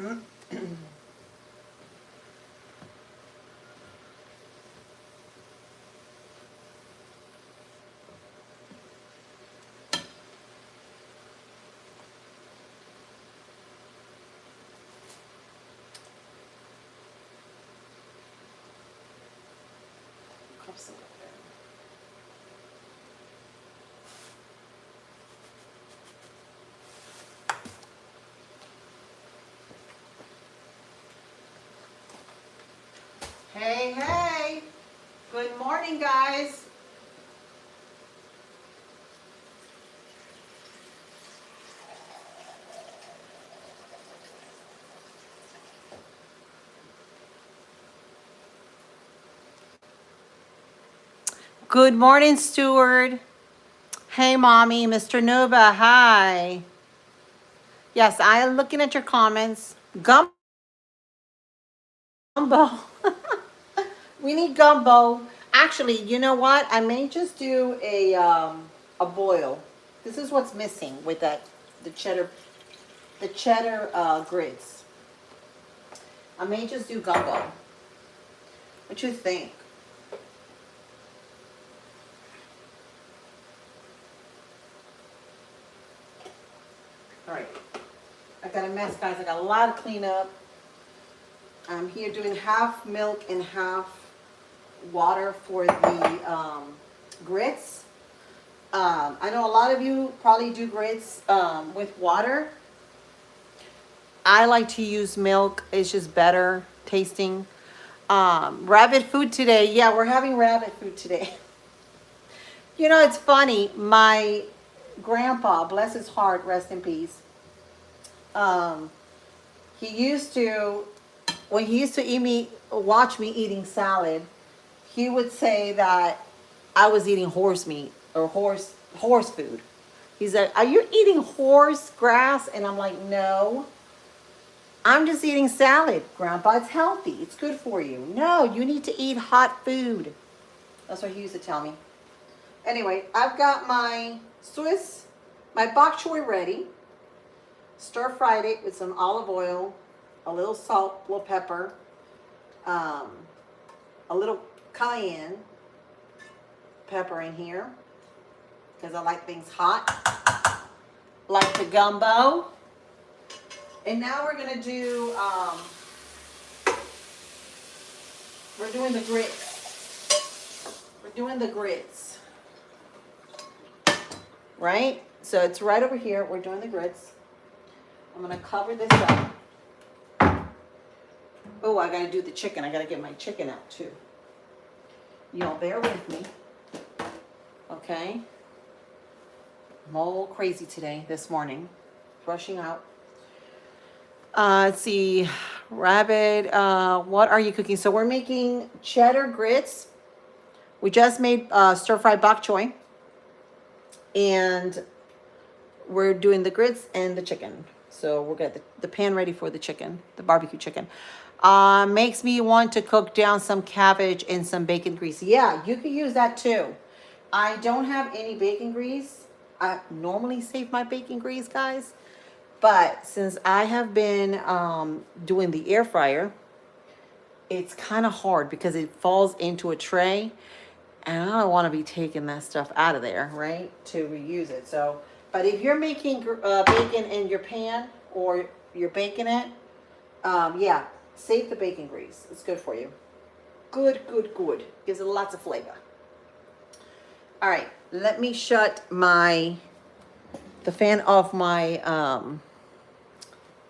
Cups over there. Hey, hey. Good morning, guys. Good morning, Stuart. Hey, Mommy. Mr. Nova, hi. Yes, I am looking at your comments. Gumbo. We need gumbo. Actually, you know what? I may just do a boil. This is what's missing with the cheddar grits. I may just do gumbo. What you think? All right. I got a mess, guys. I got a lot of cleanup. I'm here doing half milk and half water for the grits. I know a lot of you probably do grits with water. I like to use milk. It's just better tasting. Rabbit food today. Yeah, we're having rabbit food today. You know, it's funny. My grandpa, bless his heart, rest in peace. He used to, when he used to watch me eating salad, he would say that I was eating horse meat or horse food. He's like, "Are you eating horse grass?" And I'm like, "No, I'm just eating salad, Grandpa. It's healthy. It's good for you. No, you need to eat hot food." That's what he used to tell me. Anyway, I've got my bok choy ready. Stir-fried it with some olive oil, a little salt, a little pepper, a little cayenne pepper in here because I like things hot, like the gumbo. And now we're gonna do, we're doing the grits. We're doing the grits, right? So it's right over here. We're doing the grits. I'm gonna cover this up. Oh, I gotta do the chicken. I gotta get my chicken out too. Y'all bear with me. Okay. I'm all crazy today, this morning. Rushing out. Let's see. Rabbit, what are you cooking? So we're making cheddar grits. We just made stir-fried bok choy. And we're doing the grits and the chicken. So we'll get the pan ready for the chicken, the barbecue chicken. Makes me want to cook down some cabbage and some bacon grease. Yeah, you could use that too. I don't have any bacon grease. I normally save my bacon grease, guys. But since I have been doing the air fryer, it's kind of hard because it falls into a tray. And I don't want to be taking that stuff out of there, right, to reuse it. So, but if you're making bacon in your pan or you're baking it, yeah, save the bacon grease. It's good for you. Good, good, good. Gives it lots of flavor. All right, let me shut the fan of my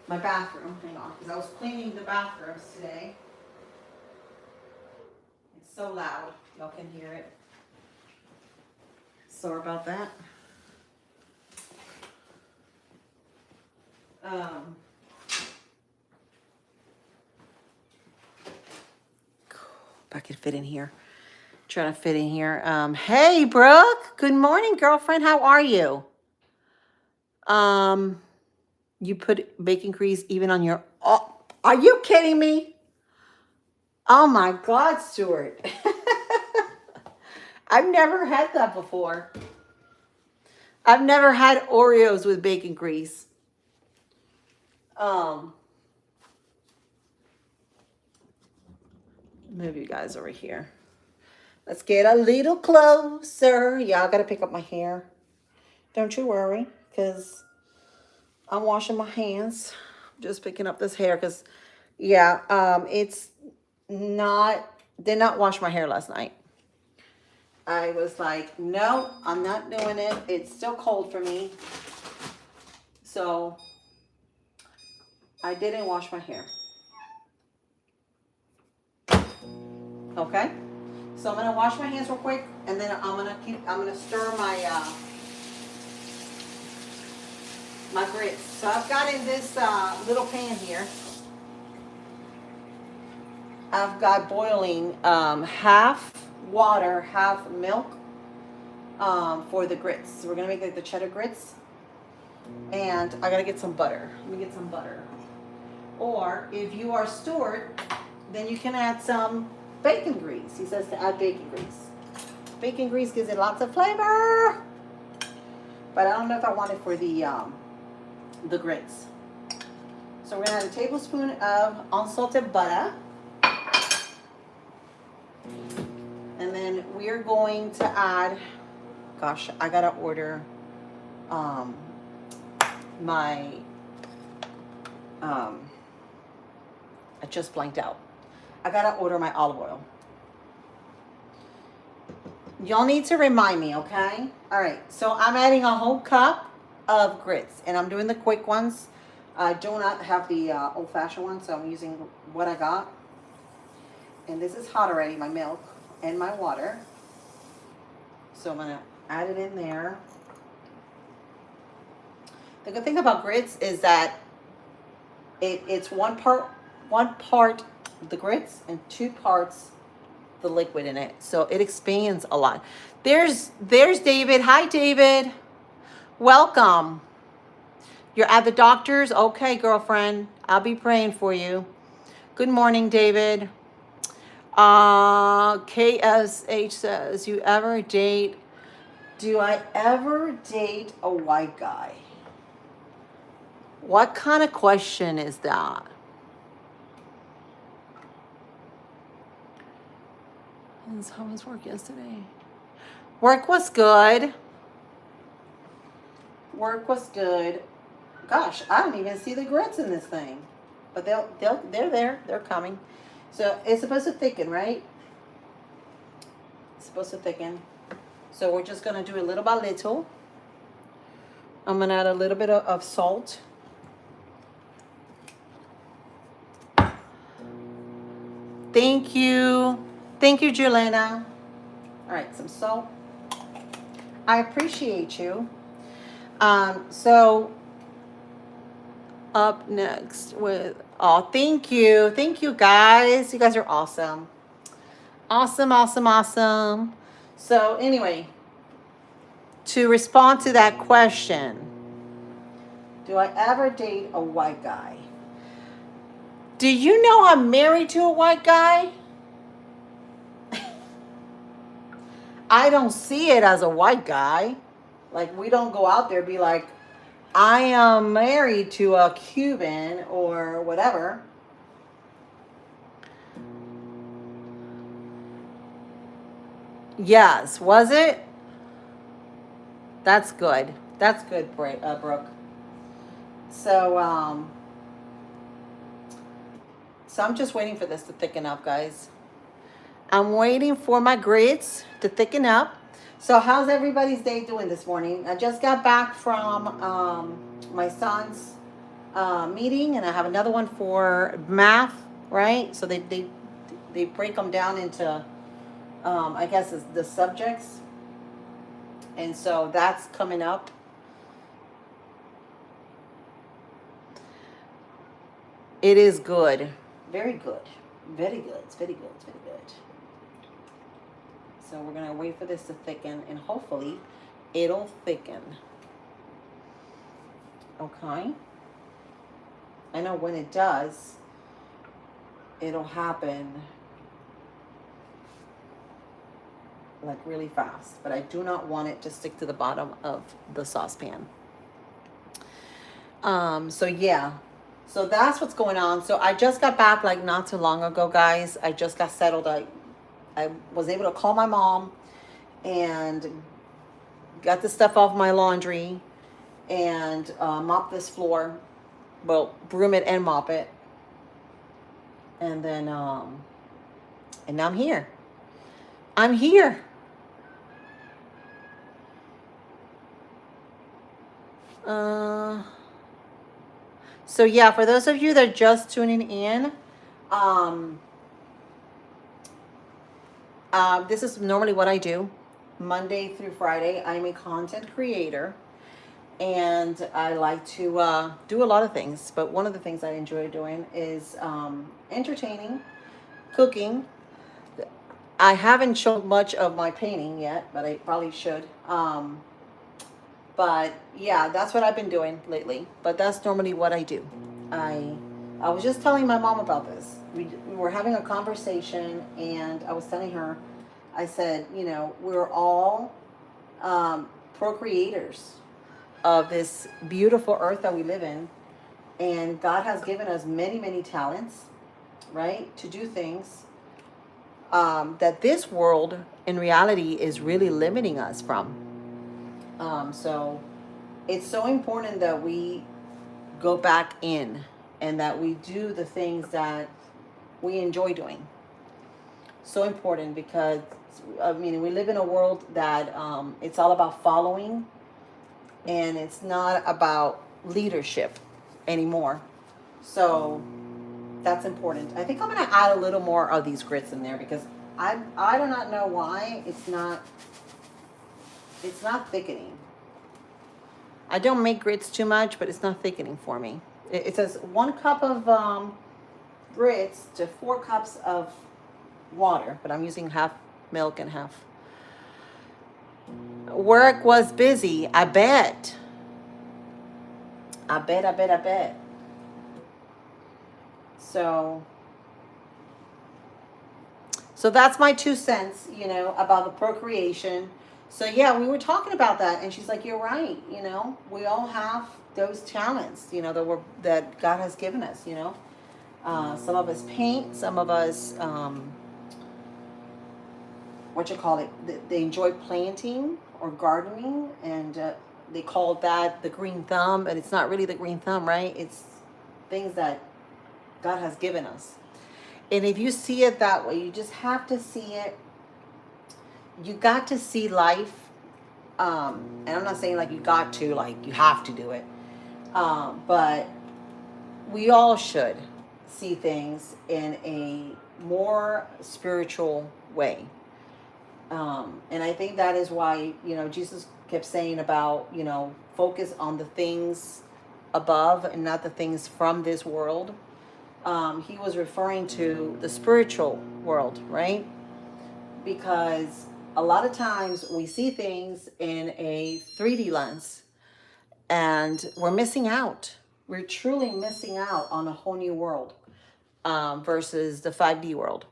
my bathroom. Hang on, because I was cleaning the bathrooms today. It's so loud. Y'all can hear it. Sorry about that. If I could fit in here. Trying to fit in here. Hey, Brooke. Good morning, girlfriend. How are you? You put bacon grease even on your... Oh, are you kidding me? Oh, my God, Stuart. I've never had that before. I've never had Oreos with bacon grease. Move you guys over here. Let's get a little closer. Yeah, I gotta pick up my hair. Don't you worry, because I'm washing my hands. Just picking up this hair because, yeah, it's not, did not wash my hair last night. I was like, no, I'm not doing it. It's still cold for me. So I didn't wash my hair. Okay. So I'm gonna wash my hands real quick, and then I'm gonna stir my grits. So I've got in this little pan here. I've got boiling half water, half milk for the grits. So we're gonna make like the cheddar grits, and I gotta get some butter. Let me get some butter. Or if you are Stuart, then you can add some bacon grease. He says to add bacon grease. Bacon grease gives it lots of flavor. But I don't know if I want it for the grits. So we're gonna add a tablespoon of unsalted butter. And then we're going to add, gosh, I gotta order I just blanked out. I gotta order my olive oil. Y'all need to remind me, okay? All right, so I'm adding a whole cup of grits, and I'm doing the quick ones. I do not have the old-fashioned one, so I'm using what I got. And this is hot already, my milk and my water. So I'm gonna add it in there. The good thing about grits is that it's one part the grits and 2 parts the liquid in it, so it expands a lot. There's David. Hi, David. Welcome. You're at the doctor's? Okay, girlfriend. I'll be praying for you. Good morning, David. KSH says, do I ever date a white guy? What kind of question is that? How was work yesterday? Work was good. Work was good. Gosh, I don't even see the grits in this thing. But they're there. They're coming. So it's supposed to thicken, right? It's supposed to thicken. So we're just gonna do a little by little. I'm gonna add a little bit of salt. Thank you. Thank you, Jelena. All right, some salt. I appreciate you. So up next with, oh, thank you. Thank you, guys. You guys are awesome. Awesome, awesome, awesome. So anyway, to respond to that question, do I ever date a white guy? Do you know I'm married to a white guy? I don't see it as a white guy. Like, we don't go out there and be like, I am married to a Cuban or whatever. Yes, was it? That's good. That's good, Brooke. So I'm just waiting for this to thicken up, guys. I'm waiting for my grits to thicken up. So how's everybody's day doing this morning? I just got back from my son's meeting, and I have another one for math, right? So they break them down into, I guess, the subjects. And so that's coming up. It is good. Very good. Very good. It's very good. It's very good. So we're going to wait for this to thicken, and hopefully it'll thicken. Okay. I know when it does, it'll happen like really fast, but I do not want it to stick to the bottom of the saucepan. So yeah, So that's what's going on. So I just got back like not too long ago, guys. I just got settled. I was able to call my mom and got the stuff off my laundry and mop this floor. Well, broom it and mop it. And then, and now I'm here. I'm here. Uh, so yeah, for those of you that are just tuning in, um, this is normally what I do. Monday through Friday, I'm a content creator, and I like to do a lot of things. But one of the things I enjoy doing is entertaining, cooking. I haven't shown much of my painting yet, but I probably should. But yeah, that's what I've been doing lately. But that's normally what I do. I I was just telling my mom about this. We were having a conversation, and I was telling her, I said, you know, we're all procreators of this beautiful earth that we live in, and God has given us many, many talents, right, to do things that this world in reality is really limiting us from. So it's so important that we go back in and that we do the things that we enjoy doing. So important because I mean we live in a world that it's all about following, and it's not about leadership anymore. So that's important. I think I'm gonna add a little more of these grits in there because I do not know why it's not thickening. I don't make grits too much, but it's not thickening for me. It says 1 cup of grits to 4 cups of water, but I'm using half milk and half. Work was busy. I bet. I bet. I bet. I bet. So that's my 2 cents, you know, about the procreation. So yeah, we were talking about that, and she's like, "You're right. You know, we all have those talents, you know, that God has given us. You know, some of us paint, some of us, what you call it? They enjoy planting or gardening, and they call that the green thumb, and it's not really the green thumb, right? It's things that God has given us." And if you see it that way, you just have to see it. You got to see life. And I'm not saying like you got to, like you have to do it. But we all should see things in a more spiritual way. And I think that is why, you know, Jesus kept saying about, you know, focus on the things above and not the things from this world. He was referring to the spiritual world, right? Because a lot of times we see things in a 3D lens and we're missing out. We're truly missing out on a whole new world versus the 5D world.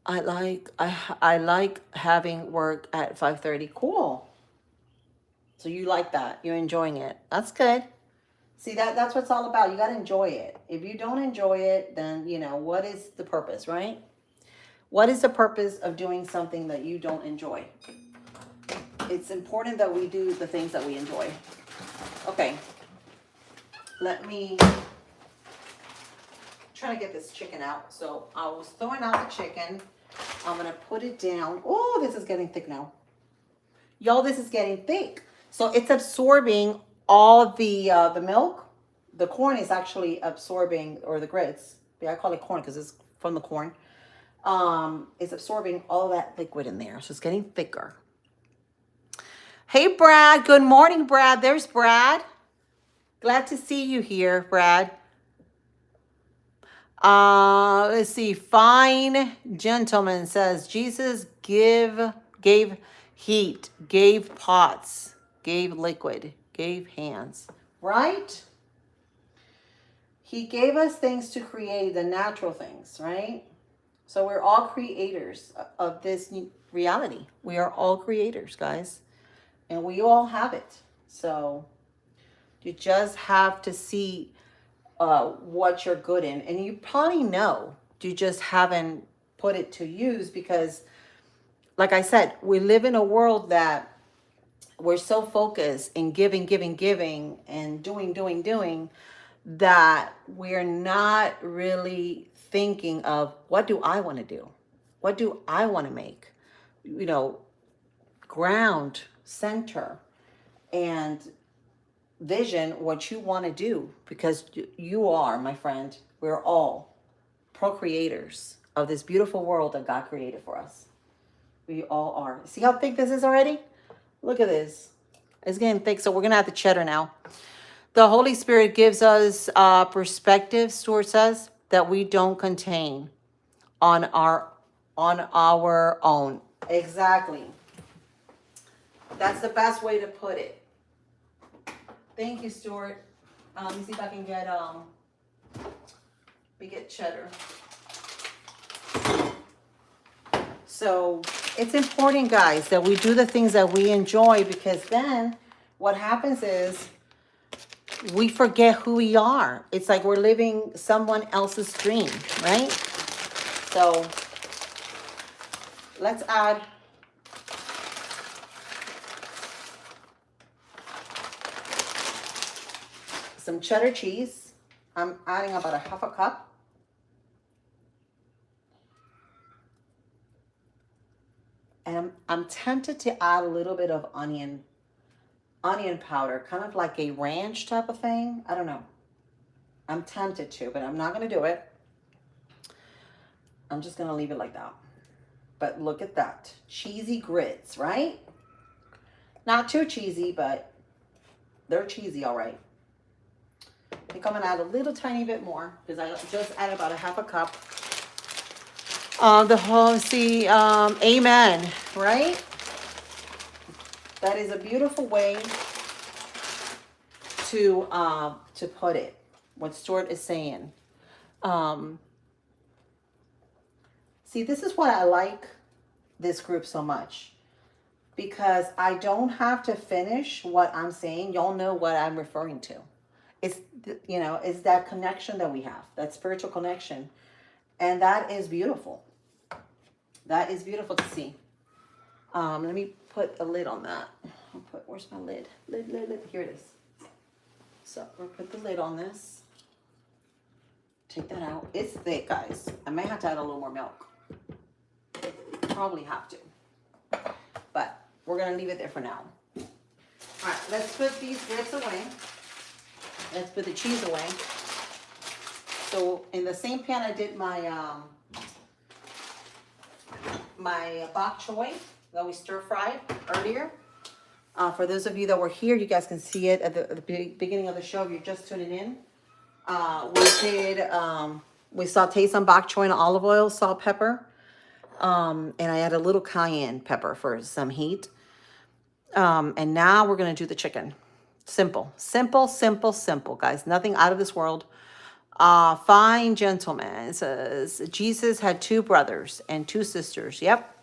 I like having work at 5:30. Cool. So you like that. You're enjoying it. That's good. See that's what it's all about. You got to enjoy it. If you don't enjoy it, then you know what is the purpose, right? What is the purpose of doing something that you don't enjoy? It's important that we do the things that we enjoy. Okay. Let me try to get this chicken out. So I was throwing out the chicken. I'm gonna put it down. Oh, this is getting thick now. Y'all, this is getting thick. So it's absorbing all the milk. The corn is actually absorbing, or the grits. Yeah, I call it corn because it's from the corn. It's absorbing all that liquid in there. So it's getting thicker. Hey, Brad. Good morning, Brad. There's Brad. Glad to see you here, Brad. Let's see. Fine gentleman says Jesus gave heat, gave pots, gave liquid, gave hands. Right? He gave us things to create, the natural things, right? So we're all creators of this reality. We are all creators, guys. And we all have it. So you just have to see what you're good in. And you probably know, you just haven't put it to use because, like I said, we live in a world that we're so focused in giving, giving, giving, and doing, that we're not really thinking of what do I want to do? What do I want to make? You know, ground, center, and vision what you want to do, because you are, my friend, we're all procreators of this beautiful world that God created for us. We all are. See how thick this is already? Look at this. It's getting thick, so we're going to add the cheddar now. The Holy Spirit gives us perspective, Stuart says, that we don't contain on our own. Exactly. That's the best way to put it. Thank you, Stuart. Let me see if I can get we get cheddar. So it's important, guys, that we do the things that we enjoy, because then what happens is we forget who we are. It's like we're living someone else's dream, right? So let's add some cheddar cheese. I'm adding about a half a cup. And I'm tempted to add a little bit of onion powder, kind of like a ranch type of thing. I don't know. I'm tempted to, but I'm not going to do it. I'm just going to leave it like that. But look at that. Cheesy grits, right? Not too cheesy, but they're cheesy, all right. I think I'm going to add a little tiny bit more because I just added about a half a cup. The whole, see, amen, right? That is a beautiful way to put it, what Stuart is saying. See, this is why I like this group so much, because I don't have to finish what I'm saying. Y'all know what I'm referring to. It's, you know, it's that connection that we have, that spiritual connection. And that is beautiful. That is beautiful to see. Let me put a lid on that. I'll put, where's my lid? Lid. Here it is. So we'll put the lid on this. Take that out. It's thick, guys. I may have to add a little more milk. Probably have to. But we're going to leave it there for now. All right, let's put these grits away. Let's put the cheese away. So in the same pan I did my my bok choy that we stir fried earlier. For those of you that were here, you guys can see it at the beginning of the show if you're just tuning in. We sauteed some bok choy in olive oil, salt, pepper. And I add a little cayenne pepper for some heat. And now we're going to do the chicken. Simple, guys. Nothing out of this world. Fine gentleman. It says, Jesus had 2 brothers and 2 sisters. Yep.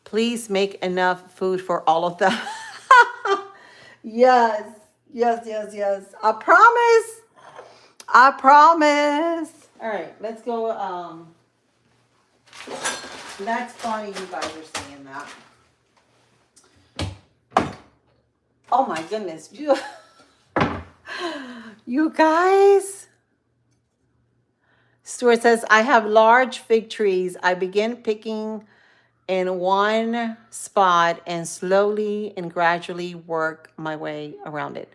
Please make enough food for all of them. Yes. I promise. All right, let's go. That's funny you guys are saying that. Oh my goodness. You guys. Stuart says, I have large fig trees. I begin picking in one spot and slowly and gradually work my way around it.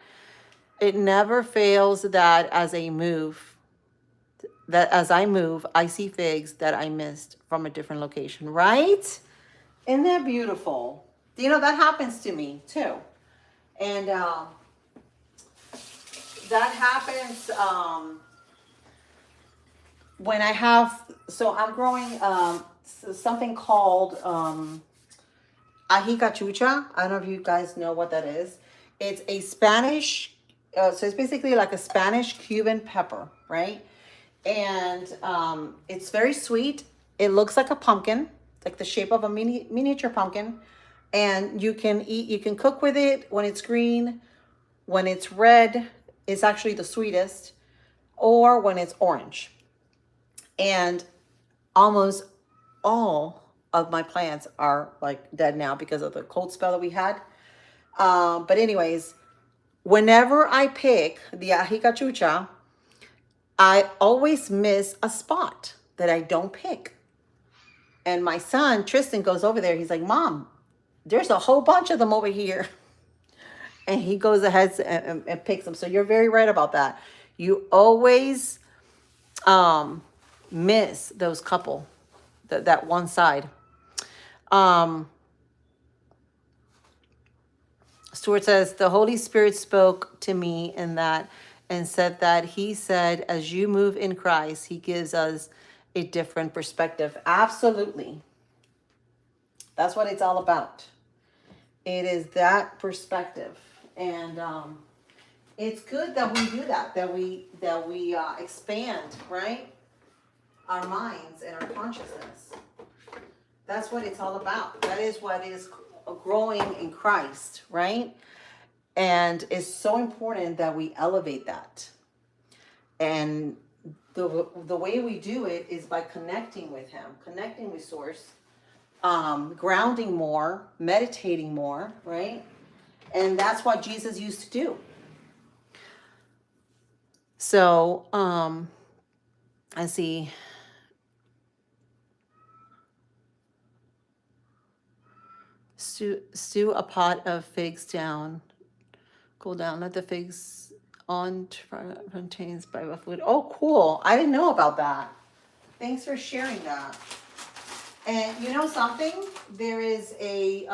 It never fails that as I move, I see figs that I missed from a different location, right? Isn't that beautiful? You know, that happens to me too. And that happens when I have, so I'm growing something called ají cachucha. I don't know if you guys know what that is. It's a Spanish, so it's basically like a Spanish Cuban pepper, right? And it's very sweet. It looks like a pumpkin, like the shape of a miniature pumpkin. And you can cook with it when it's green, When it's red, it's actually the sweetest, or when it's orange. And almost all of my plants are like dead now because of the cold spell that we had. But anyways, whenever I pick the ajicachucha, I always miss a spot that I don't pick. And my son, Tristan, goes over there. He's like, Mom, there's a whole bunch of them over here. And he goes ahead and picks them. So you're very right about that. You always miss those couple, that one side. Um, Stuart says, the Holy Spirit spoke to me in that and said that he said, as you move in Christ, he gives us a different perspective. Absolutely. That's what it's all about. It is that perspective. And it's good that we do that we expand, right? Our minds and our consciousness. That's what it's all about. That is what is growing in Christ, right? And it's so important that we elevate that. And the way we do it is by connecting with him, connecting with source, grounding more, meditating more, right? And that's what Jesus used to do. So, I see. Stew a pot of figs down. Cool down. Let the figs on contains Bible fluid. Oh, cool. I didn't know about that. Thanks for sharing that. And you know something? There is a,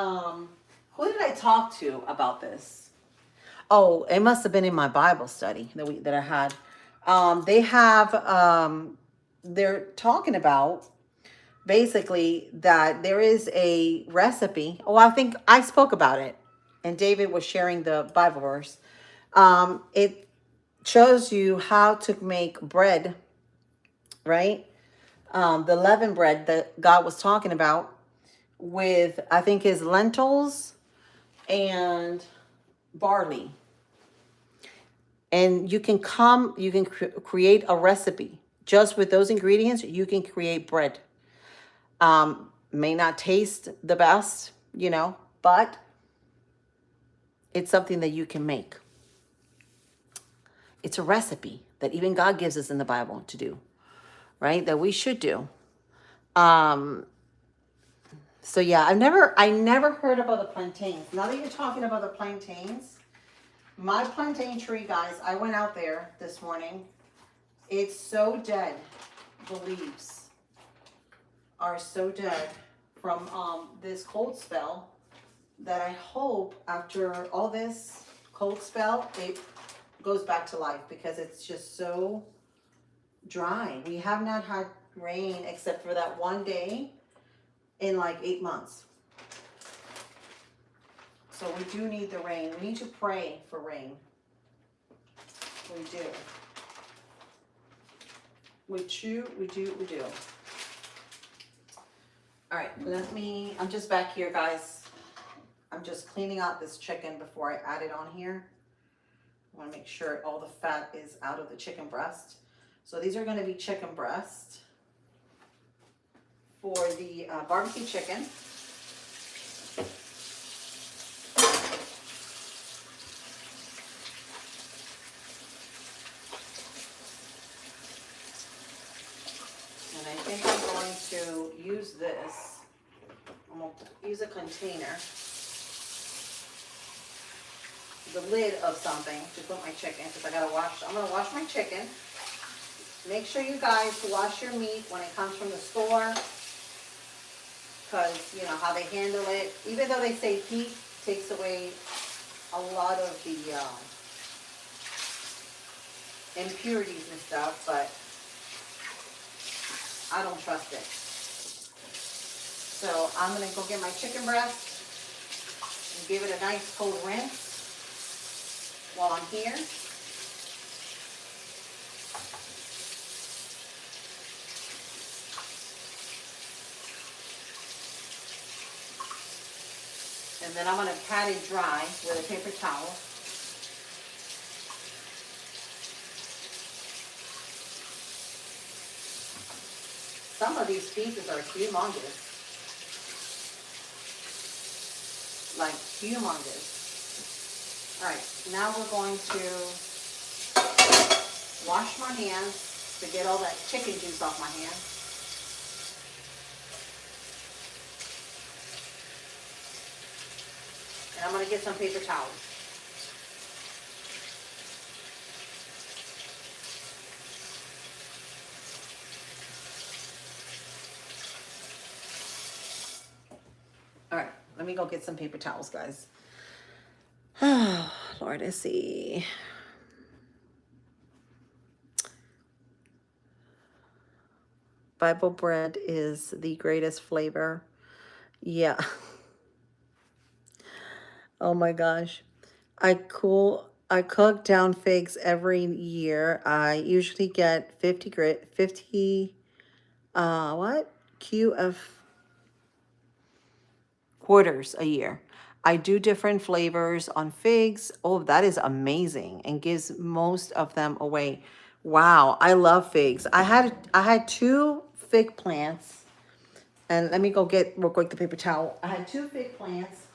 who did I talk to about this? Oh, it must have been in my Bible study that I had. They have, they're talking about basically that there is a recipe. Oh, I think I spoke about it, and David was sharing the Bible verse. It shows you how to make bread, right? The leavened bread that God was talking about with, I think, his lentils and barley. And you can create a recipe just with those ingredients. You can create bread. May not taste the best, but it's something that you can make. It's a recipe that even God gives us in the Bible to do, right? That we should do. So yeah, I never heard about the plantains. Now that you're talking about the plantains, my plantain tree, guys, I went out there this morning. It's so dead. The leaves are so dead from this cold spell that I hope after all this cold spell, it goes back to life because it's just so dry. We have not had rain except for that one day in like 8 months. So we do need the rain. We need to pray for rain. We do. We do. All right, I'm just back here, guys. I'm just cleaning out this chicken before I add it on here. I want to make sure all the fat is out of the chicken breast. So these are going to be chicken breast for the barbecue chicken. And I think I'm going to use this. I'm going to use a container, the lid of something to put my chicken, because I'm going to wash my chicken. Make sure you guys wash your meat when it comes from the store, because you know how they handle it. Even though they say heat takes away a lot of the impurities and stuff, but I don't trust it. So I'm going to go get my chicken breast and give it a nice cold rinse while I'm here. And then I'm going to pat it dry with a paper towel. some of these pieces are humongous. Like humongous. All right, now we're going to wash my hands to get all that chicken juice off my hands. And I'm going to get some paper towels. All right, let me go get some paper towels, guys. Oh, Lord, let's see. Bible bread is the greatest flavor. Yeah. Oh my gosh. I cook down figs every year. I usually get 50 what? QF quarters a year. I do different flavors on figs. Oh, that is amazing, and gives most of them away. Wow, I love figs. I had two fig plants, and let me go get real quick the paper towel. I had two fig plants,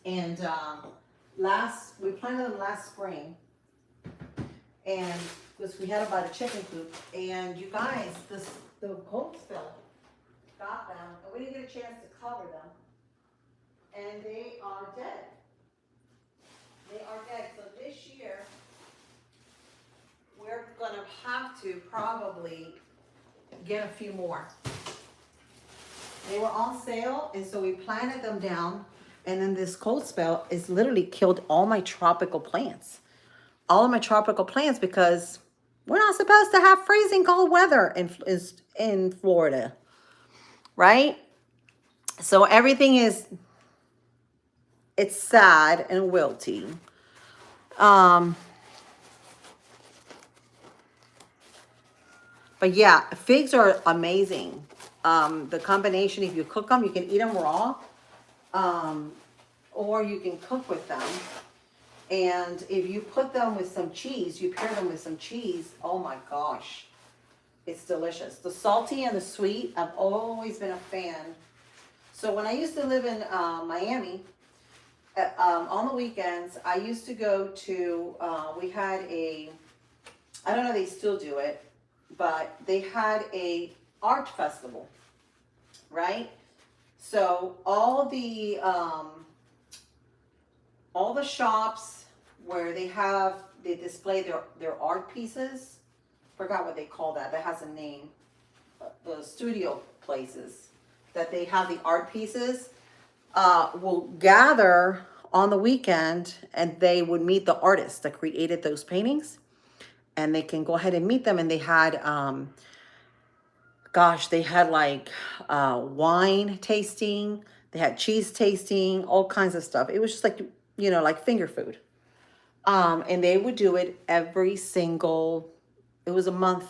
and we planted them last spring, and because we had to buy the chicken coop, and you guys, the cold spell got them, and we didn't get a chance to cover them. And they are dead. They are dead. So this year, we're going to have to probably get a few more. They were on sale, and so we planted them down. And then this cold spell has literally killed all my tropical plants. All of my tropical plants, because we're not supposed to have freezing cold weather in Florida, right? So everything it's sad and wilty. But yeah, figs are amazing. The combination, if you cook them, you can eat them raw, or you can cook with them. And if you put them with some cheese, you pair them with some cheese, oh my gosh, it's delicious. The salty and the sweet, I've always been a fan. So when I used to live in Miami, on the weekends, I used to go to, we had I don't know if they still do it, but they had a art festival, right? So all the shops where they display their art pieces, forgot what they call that has a name, the studio places that they have the art pieces, will gather on the weekend, and they would meet the artists that created those paintings, and they can go ahead and meet them. And they had they had like wine tasting, they had cheese tasting, all kinds of stuff. It was just like, like finger food. And they would do it every single, it was a month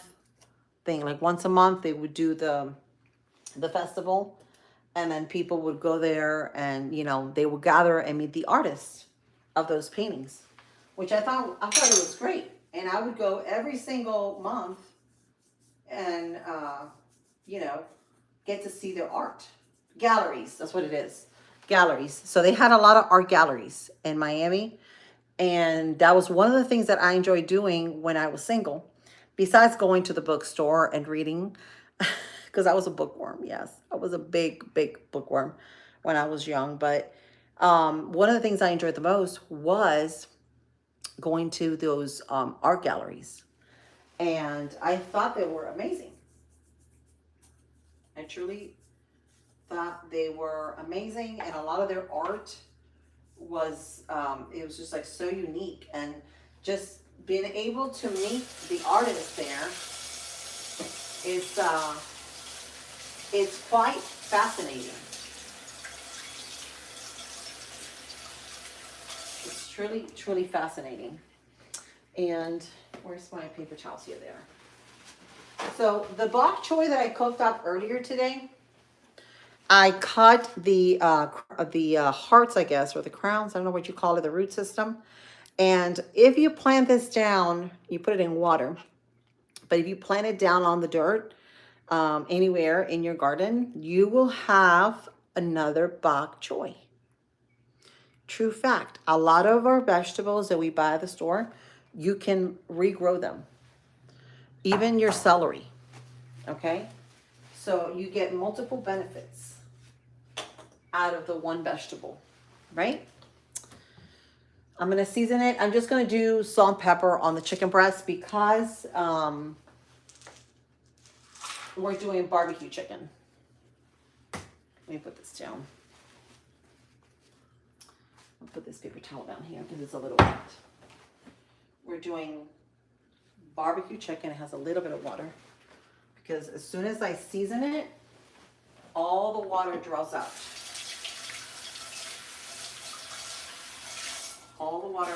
thing, like once a month they would do the festival. And then people would go there, and they would gather and meet the artists of those paintings, which I thought it was great. And I would go every single month, and get to see their art galleries. That's what it is, galleries. So they had a lot of art galleries in Miami, and that was one of the things that I enjoyed doing when I was single, besides going to the bookstore and reading. Because I was a bookworm. Yes, I was a big bookworm when I was young. But one of the things I enjoyed the most was going to those art galleries. And I thought they were amazing. I truly thought they were amazing. And a lot of their art was, it was just like so unique. And just being able to meet the artists there it's quite fascinating. It's truly fascinating. And where's my paper towels? Here they are. So the bok choy that I cooked up earlier today, I cut the hearts, I guess, or the crowns. I don't know what you call it, the root system. And if you plant this down, you put it in water. But if you plant it down on the dirt, anywhere in your garden, you will have another bok choy. True fact. A lot of our vegetables that we buy at the store, you can regrow them. Even your celery. Okay? So you get multiple benefits out of the one vegetable, right? I'm going to season it. I'm just going to do salt and pepper on the chicken breast because we're doing barbecue chicken. Let me put this down. I'll put this paper towel down here because it's a little wet. We're doing barbecue chicken. It has a little bit of water because as soon as I season it, all the water draws out. All the water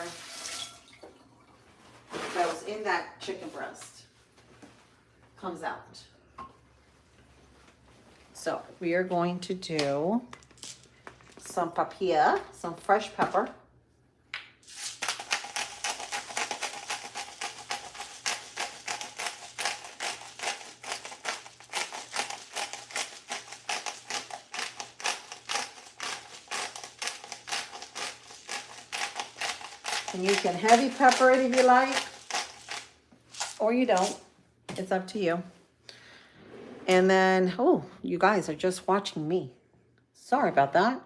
that was in that chicken breast comes out. So we are going to do some papilla, some fresh pepper. And you can heavy pepper it if you like, or you don't. It's up to you. And then, oh, you guys are just watching me. Sorry about that.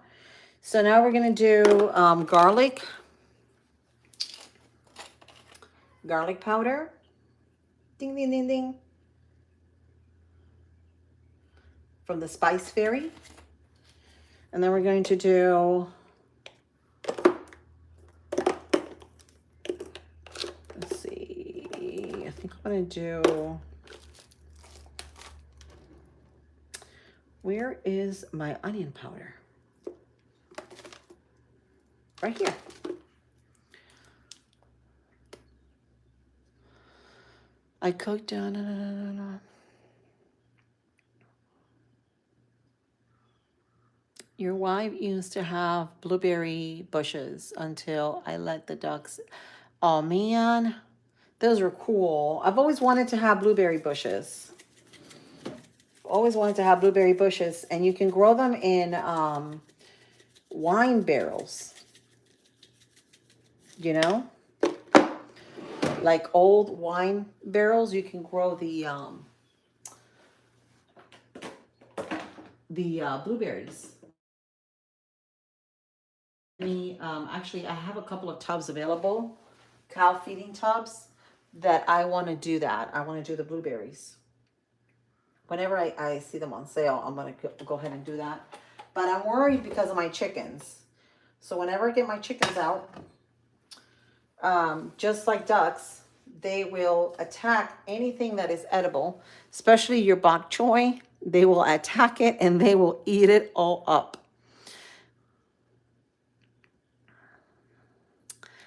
So now we're going to do garlic powder. Ding, ding, ding, ding. From the Spice Fairy. And then we're going to do, let's see, I think I'm going to do, where is my onion powder? Right here. I cooked down. Your wife used to have blueberry bushes until I let the ducks. Oh man, those were cool. I've always wanted to have blueberry bushes. Always wanted to have blueberry bushes, and you can grow them in wine barrels. You know, like old wine barrels. You can grow the blueberries. Actually, I have a couple of tubs available, cow feeding tubs, that I want to do that. I want to do the blueberries. Whenever I see them on sale, I'm going to go ahead and do that. But I'm worried because of my chickens. So whenever I get my chickens out, just like ducks, they will attack anything that is edible, especially your bok choy. They will attack it and they will eat it all up.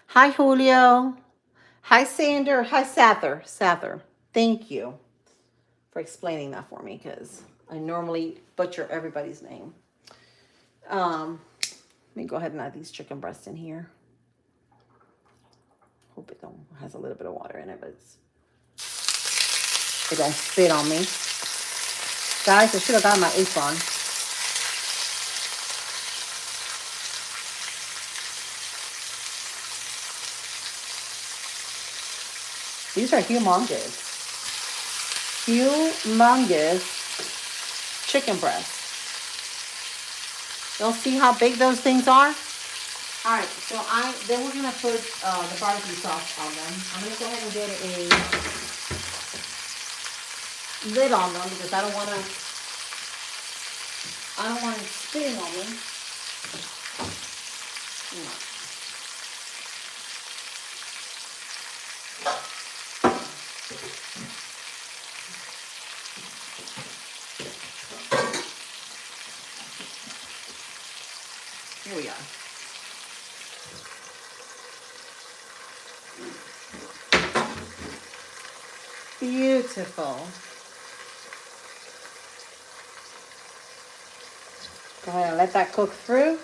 Hi, Julio. Hi, Sander. Hi, Sather. Sather. Thank you for explaining that for me because I normally butcher everybody's name. Let me go ahead and add these chicken breasts in here. Hope it has a little bit of water in it, but it don't spit on me. Guys, I should have got my apron. These are humongous. Humongous chicken breasts. You'll see how big those things are? All right, so then we're gonna put the barbecue sauce on them. I'm gonna go ahead and get a lid on them because I don't want it spitting on me. No. Here we are. Beautiful. Go ahead and let that cook through.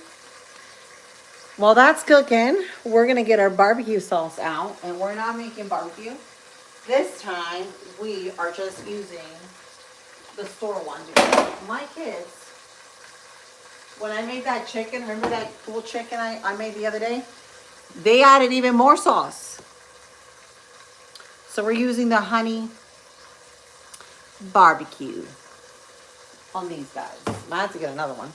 While that's cooking, we're going to get our barbecue sauce out. And we're not making barbecue. This time, we are just using the store one because my kids, when I made that chicken, remember that cool chicken I made the other day? They added even more sauce. So we're using the honey barbecue on these guys. I have to get another one.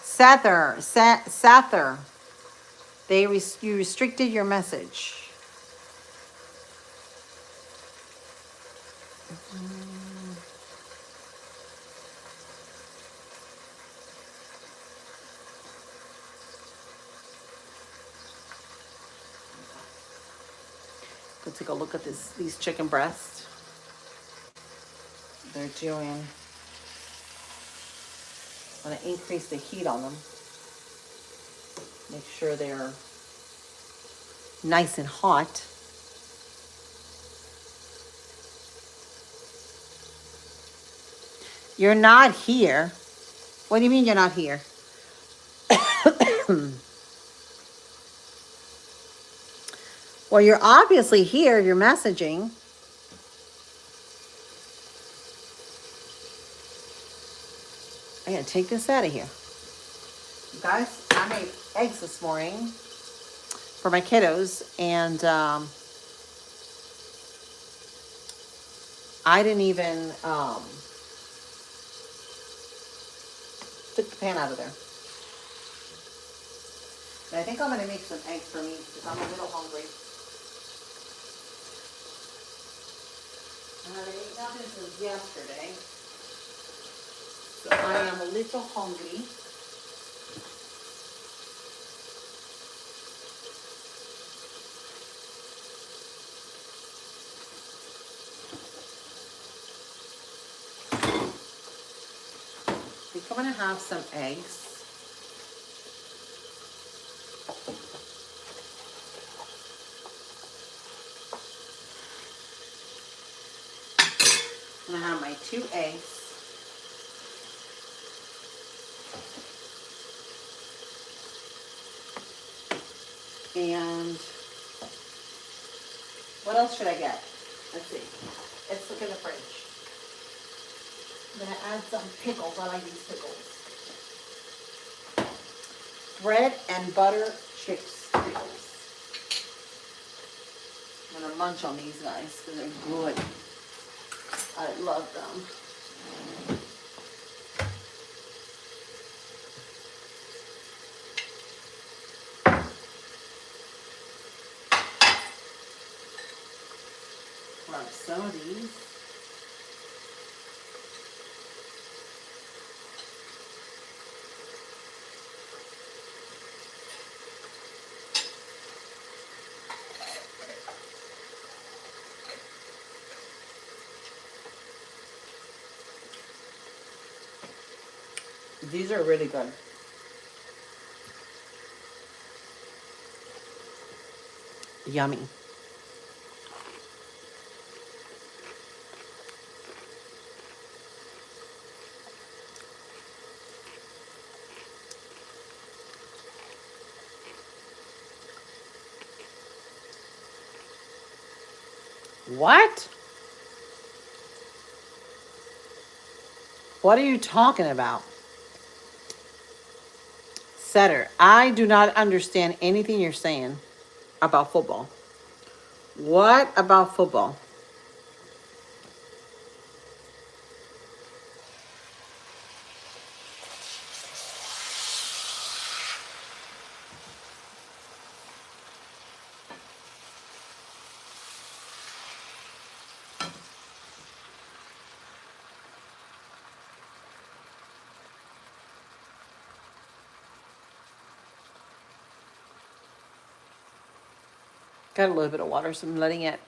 Sather. You restricted your message. Let's take a look at these chicken breasts. They're doing. I'm going to increase the heat on them. Make sure they're nice and hot. You're not here. What do you mean you're not here? Well, you're obviously here. You're messaging. I gotta take this out of here. You guys, I made eggs this morning for my kiddos, and I didn't even took the pan out of there. But I think I'm gonna make some eggs for me because I'm a little hungry. I haven't eaten nothing since yesterday, so I am a little hungry. I think I'm gonna have some eggs. I'm gonna have my 2 eggs. And what else should I get? Let's see. Let's look in the fridge. I'm gonna add some pickles. I like these pickles. Bread and butter chips pickles. I'm gonna munch on these guys because they're good. I love them. Grab some of these. These are really good. Yummy. What? What are you talking about? Setter, I do not understand anything you're saying about football. What about football? Got a little bit of water, so I'm letting it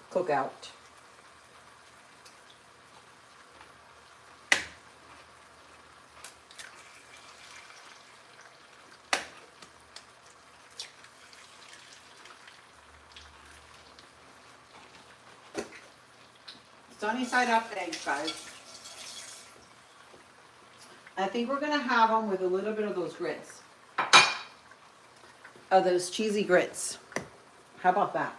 cook out. Sunny side up eggs, guys. I think we're gonna have them with a little bit of those grits. Of those cheesy grits. How about that?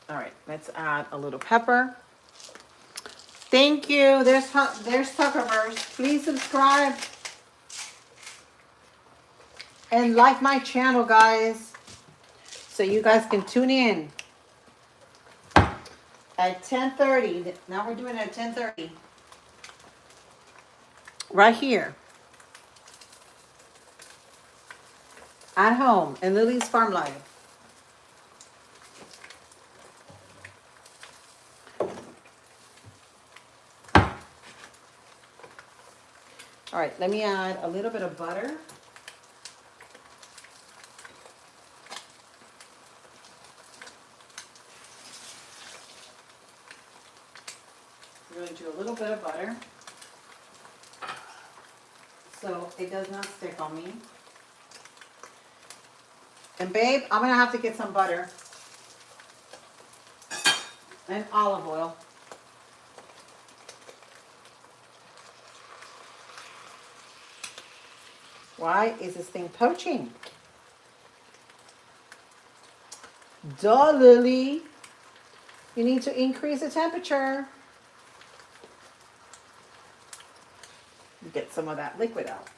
All right, let's add a little pepper. Thank you. There's Tuckerverse. Please subscribe and like my channel, guys, so you guys can tune in at 10:30. Now we're doing it at 10:30. Right here. At home in Lily's Farm Life. All right, let me add a little bit of butter. We're going to do a little bit of butter so it does not stick on me. And babe, I'm going to have to get some butter and olive oil. Why is this thing poaching? Duh, Lily. You need to increase the temperature. Get some of that liquid out.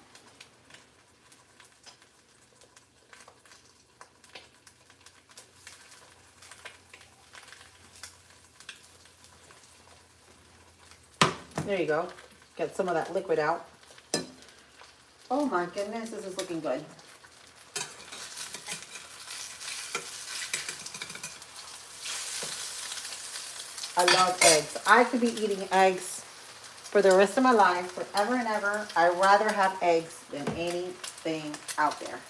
There you go. Get some of that liquid out. Oh my goodness, this is looking good. I love eggs. I could be eating eggs for the rest of my life, forever and ever. I'd rather have eggs than anything out there.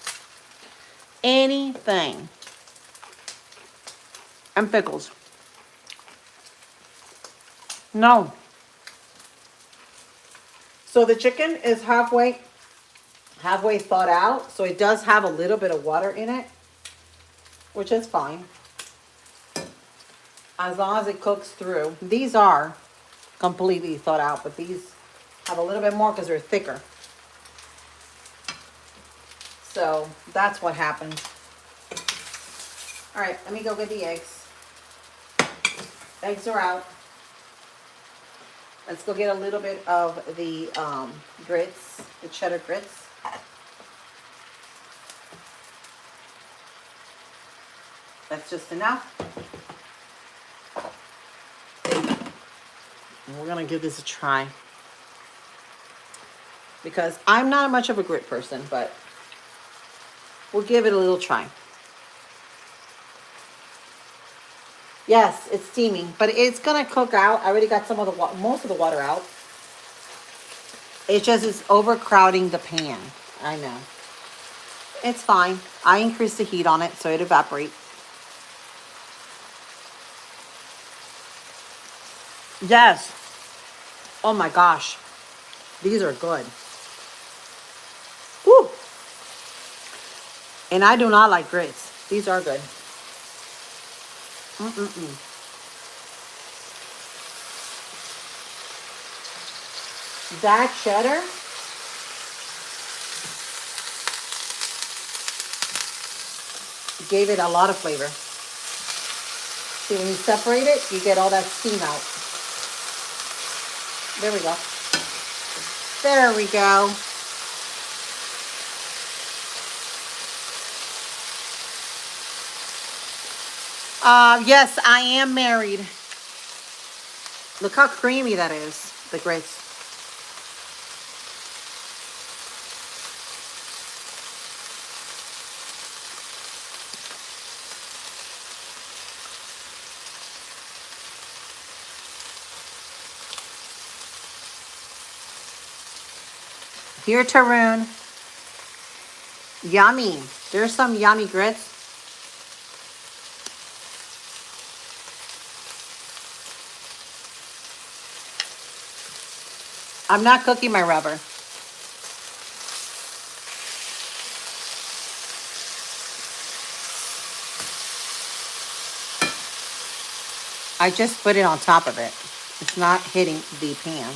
Anything. And pickles. No. So the chicken is halfway thawed out. So it does have a little bit of water in it, which is fine. As long as it cooks through. These are completely thawed out, but these have a little bit more because they're thicker. So that's what happens. All right, let me go get the eggs. Eggs are out. Let's go get a little bit of the grits, the cheddar grits. That's just enough. And we're gonna give this a try. Because I'm not much of a grit person, but we'll give it a little try. Yes, it's steaming, but it's gonna cook out. I already got some of the most of the water out. It just is overcrowding the pan. I know. It's fine. I increased the heat on it so it evaporates. Yes. Oh my gosh. These are good. Woo. And I do not like grits. These are good. That cheddar gave it a lot of flavor. See, when you separate it, you get all that steam out. There we go. There we go. Yes, I am married. Look how creamy that is, the grits. Here, Tarun. Yummy. There's some yummy grits. I'm not cooking my rubber. I just put it on top of it. It's not hitting the pan.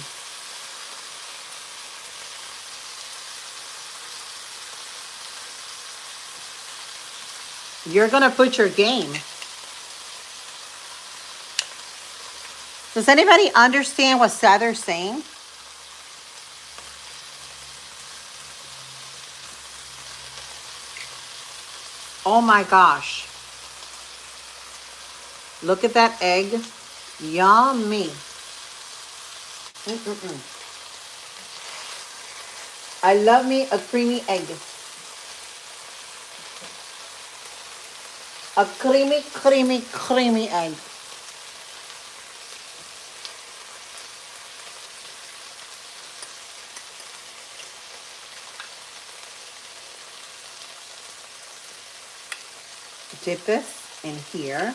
You're going to put your game. Does anybody understand what Sather's saying? Oh my gosh. Look at that egg. Yummy. Mm-mm-mm. I love me a creamy egg. A creamy, creamy, creamy egg. Dip this in here.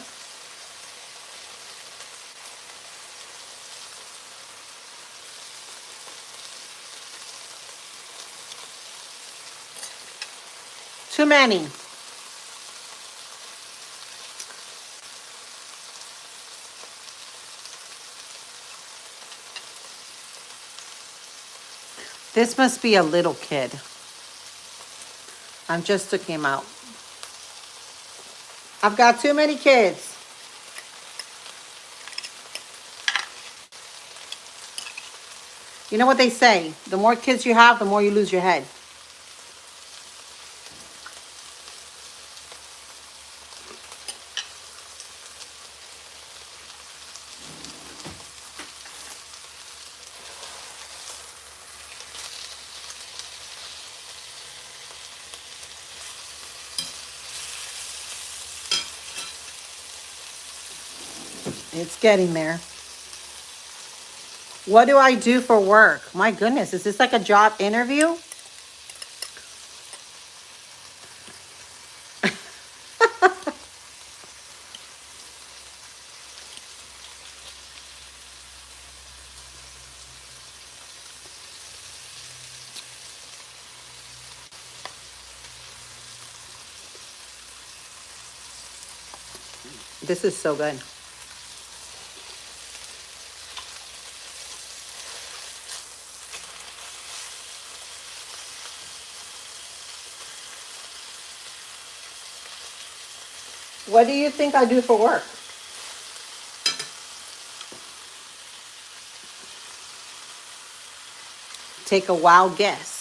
Too many. This must be a little kid. I'm just took him out. I've got too many kids. You know what they say? The more kids you have, the more you lose your head. It's getting there. What do I do for work? My goodness, is this like a job interview? This is so good. What do you think I do for work? Take a wild guess.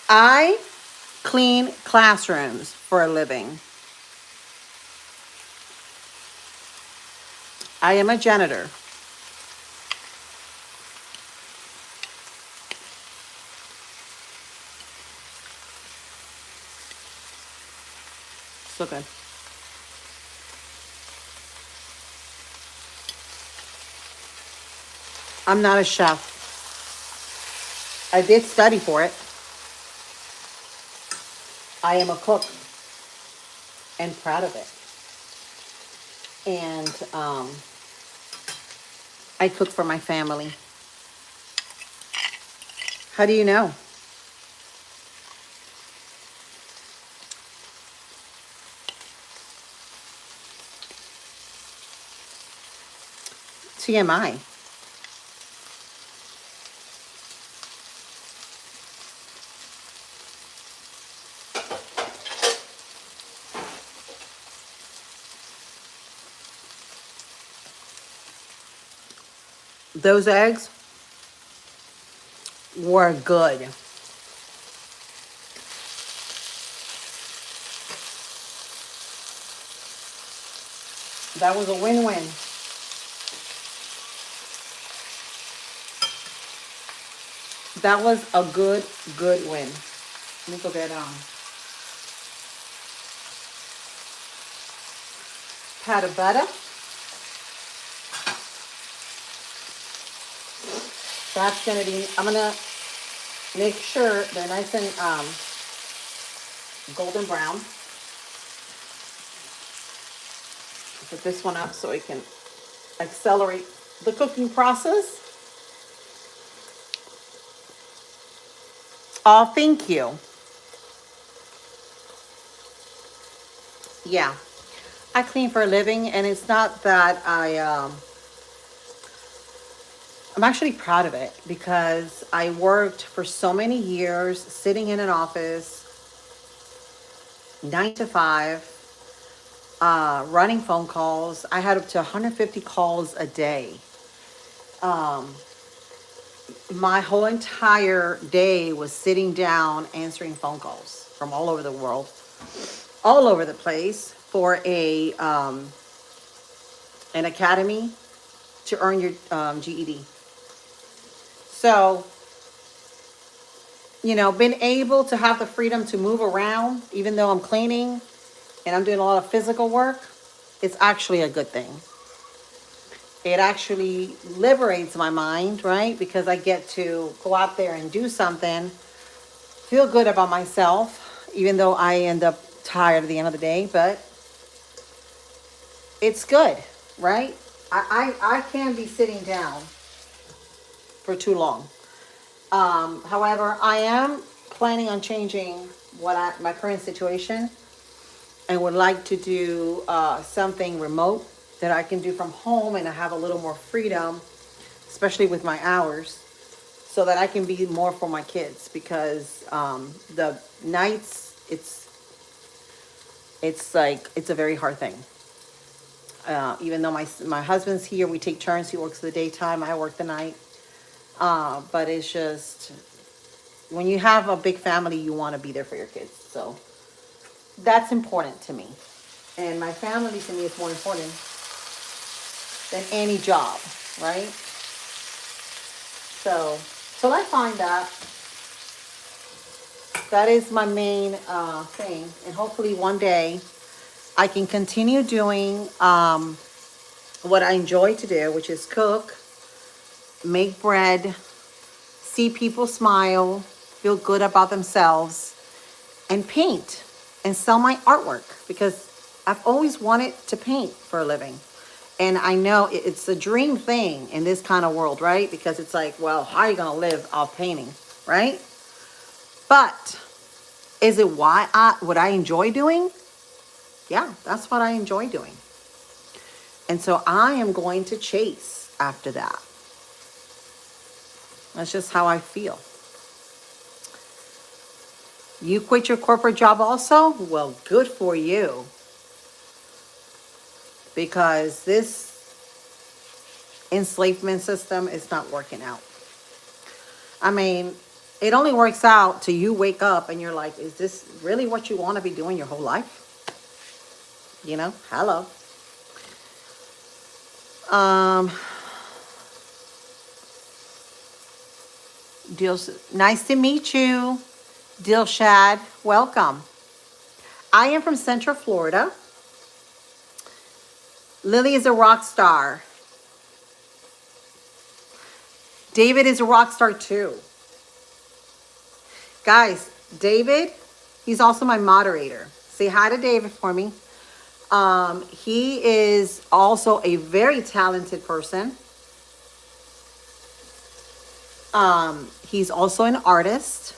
I clean classrooms for a living. I am a janitor. So good. I'm not a chef. I did study for it. I am a cook and proud of it. And I cook for my family. How do you know? TMI. Those eggs were good. That was a win-win. That was a good win. Let me go get pat of butter. That's gonna be, I'm gonna make sure they're nice and golden brown. Put this one up so it can accelerate the cooking process. Oh, thank you. Yeah, I clean for a living, and it's not that I'm actually proud of it because I worked for so many years sitting in an office, 9 to 5, running phone calls. I had up to 150 calls a day. Um, my whole entire day was sitting down answering phone calls from all over the world, all over the place for a an academy to earn your GED. So, been able to have the freedom to move around, even though I'm cleaning and I'm doing a lot of physical work, it's actually a good thing. It actually liberates my mind, right? Because I get to go out there and do something, feel good about myself, even though I end up tired at the end of the day, but it's good, right? I can't be sitting down for too long. However, I am planning on changing my current situation and would like to do something remote that I can do from home, and I have a little more freedom, especially with my hours, so that I can be more for my kids because the nights it's like it's a very hard thing. Even though my husband's here, we take turns. He works the daytime, I work the night. But it's just when you have a big family, you want to be there for your kids. So that's important to me, and my family to me is more important than any job, right? So I find that that is my main thing, and hopefully one day I can continue doing what I enjoy to do, which is cook, make bread, see people smile, feel good about themselves, and paint and sell my artwork because I've always wanted to paint for a living. And I know it's a dream thing in this kind of world, right? Because it's like, well, how are you going to live off painting, right? But is it what I enjoy doing? Yeah, that's what I enjoy doing. And so I am going to chase after that. That's just how I feel. You quit your corporate job also? Well, good for you. Because this enslavement system is not working out. I mean, it only works out till you wake up and you're like, is this really what you want to be doing your whole life? Hello. Um, nice to meet you, Dilshad. Welcome. I am from Central Florida. Lily is a rock star. David is a rock star too. Guys, David, he's also my moderator. Say hi to David for me. He is also a very talented person. He's also an artist.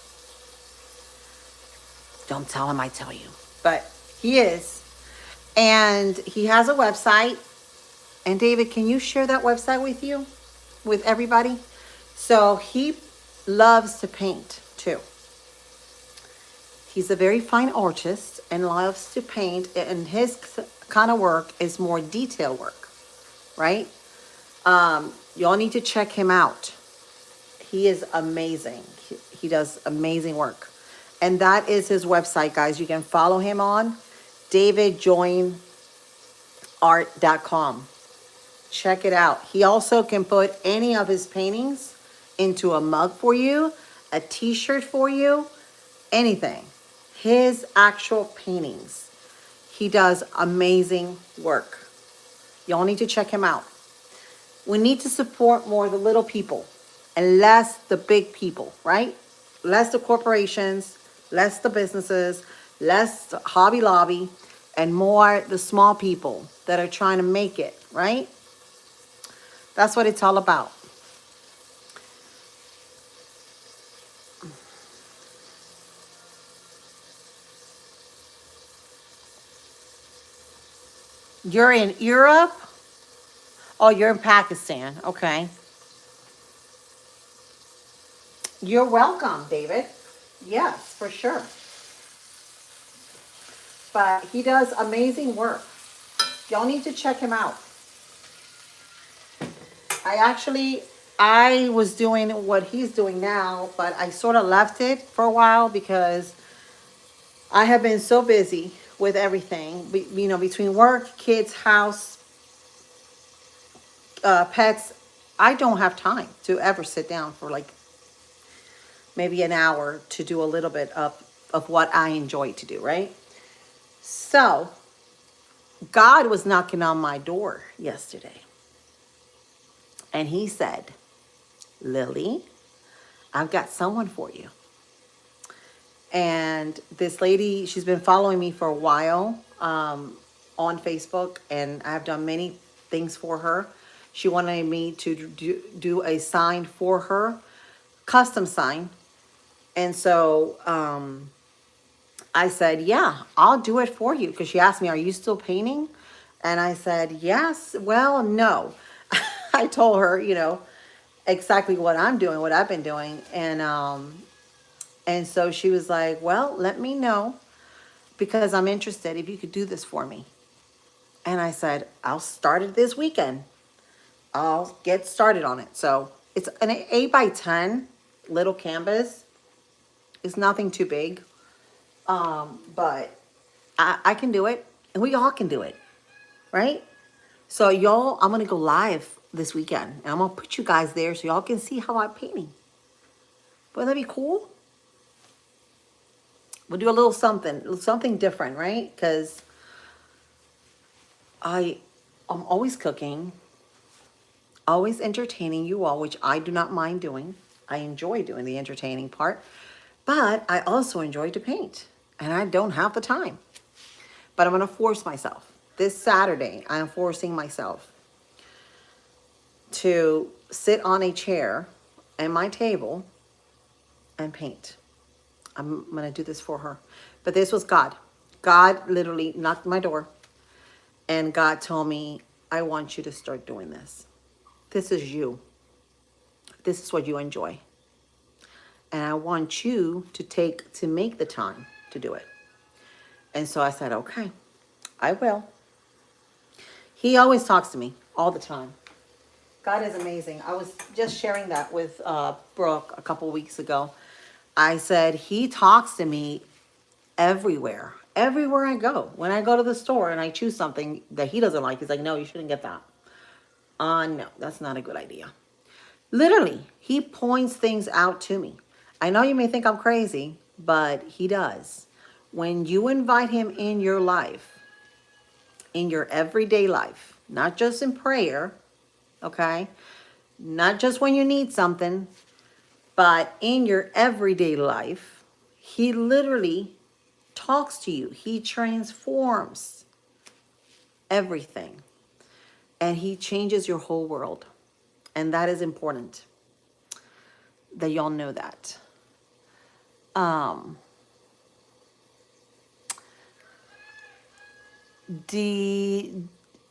Don't tell him I tell you, but he is. And he has a website. And David, can you share that website with everybody? So he loves to paint too. He's a very fine artist and loves to paint, and his kind of work is more detail work, right? Y'all need to check him out. He is amazing. He does amazing work. And that is his website, guys. You can follow him on davidjoinart.com. Check it out. He also can put any of his paintings into a mug for you, a t-shirt for you, anything. His actual paintings. He does amazing work. Y'all need to check him out. We need to support more the little people and less the big people, right? Less the corporations, less the businesses, less the Hobby Lobby, and more the small people that are trying to make it, right? That's what it's all about. You're in Europe? Oh, you're in Pakistan. Okay. You're welcome, David. Yes, for sure. But he does amazing work. Y'all need to check him out. I was doing what he's doing now, but I sort of left it for a while because I have been so busy with everything, between work, kids, house, pets. I don't have time to ever sit down for like maybe an hour to do a little bit of what I enjoy to do, right? So God was knocking on my door yesterday, and he said, Lily, I've got someone for you. And this lady, she's been following me for a while on Facebook, and I've done many things for her. She wanted me to do a sign for her, custom sign. And so I said, yeah, I'll do it for you. Because she asked me, are you still painting? And I said, yes. Well, no. I told her, exactly what I'm doing, what I've been doing. And so she was like, well, let me know because I'm interested if you could do this for me. And I said, I'll start it this weekend. I'll get started on it. So it's an 8x10 little canvas. It's nothing too big. But I can do it, and we all can do it, right? So y'all, I'm going to go live this weekend, and I'm going to put you guys there so y'all can see how I'm painting. Wouldn't that be cool? We'll do a little something different, right? Because I'm always cooking, always entertaining you all, which I do not mind doing. I enjoy doing the entertaining part, but I also enjoy to paint, and I don't have the time. But I'm going to force myself. This Saturday, I am forcing myself to sit on a chair at my table and paint. I'm going to do this for her. But this was God. God literally knocked my door, and God told me, I want you to start doing this. This is you. This is what you enjoy. And I want you to make the time to do it. And so I said, okay, I will. He always talks to me all the time. God is amazing. I was just sharing that with Brooke a couple weeks ago. I said, he talks to me everywhere. Everywhere I go. When I go to the store and I choose something that he doesn't like, he's like, no, you shouldn't get that. No, that's not a good idea. Literally, he points things out to me. I know you may think I'm crazy, but he does. When you invite him in your life, in your everyday life, not just in prayer, okay? Not just when you need something, but in your everyday life, he literally talks to you. He transforms everything. And he changes your whole world. And that is important that y'all know that.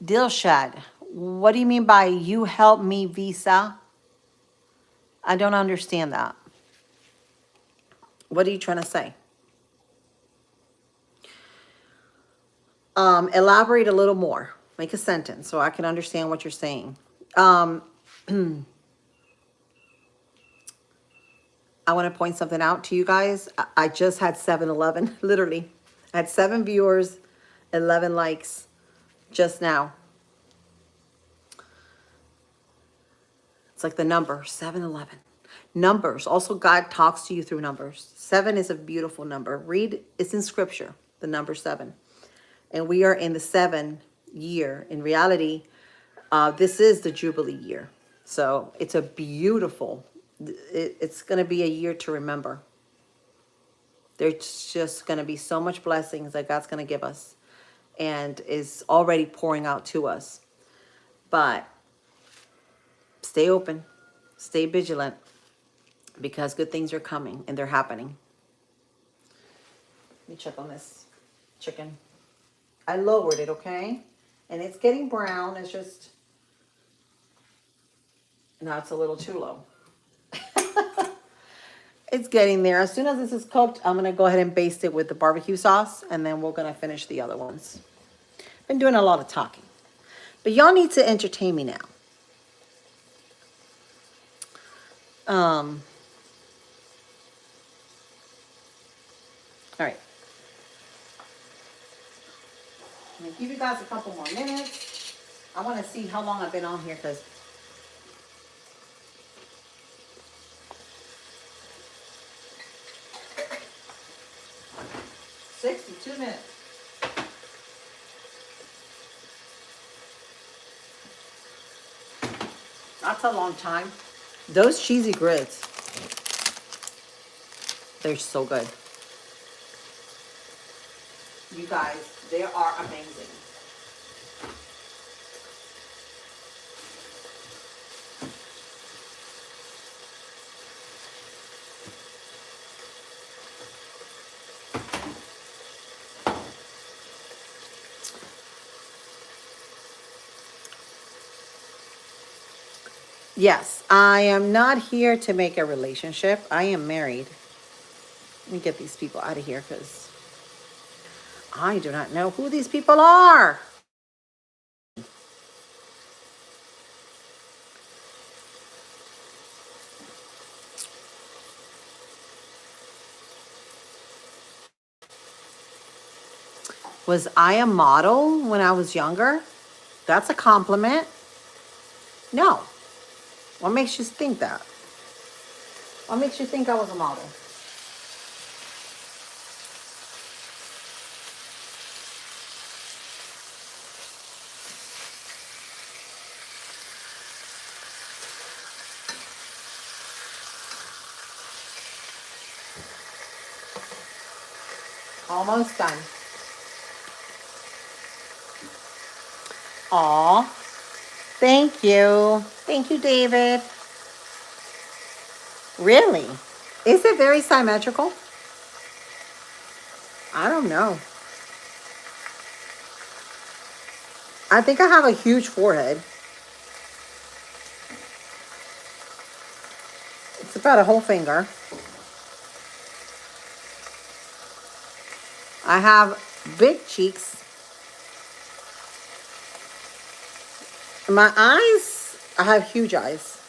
Dilshad, what do you mean by you help me visa? I don't understand that. What are you trying to say? Elaborate a little more. Make a sentence so I can understand what you're saying. I want to point something out to you guys. I just had 7-Eleven, literally. I had 7 viewers, 11 likes just now. It's like the number, 7-Eleven. Numbers. Also, God talks to you through numbers. 7 is a beautiful number. Read, it's in scripture, the number 7. And we are in the 7 year. In reality, this is the Jubilee year. So it's a beautiful, it's going to be a year to remember. There's just going to be so much blessings that God's going to give us and is already pouring out to us. But stay open, stay vigilant, because good things are coming and they're happening. Let me check on this chicken. I lowered it, okay? And it's getting brown. It's just, now it's a little too low. It's getting there. As soon as this is cooked, I'm gonna go ahead and baste it with the barbecue sauce, and then we're gonna finish the other ones. Been doing a lot of talking, but y'all need to entertain me now. All right. I'm gonna give you guys a couple more minutes. I want to see how long I've been on here because 62 minutes. That's a long time. Those cheesy grits, they're so good. You guys, they are amazing. Yes, I am not here to make a relationship. I am married. Let me get these people out of here because I do not know who these people are. Was I a model when I was younger? That's a compliment. No. What makes you think that? What makes you think I was a model? Almost done. Aw. Thank you. Thank you, David. Really? Is it very symmetrical? I don't know. I think I have a huge forehead. It's about a whole finger. I have big cheeks. My eyes, I have huge eyes.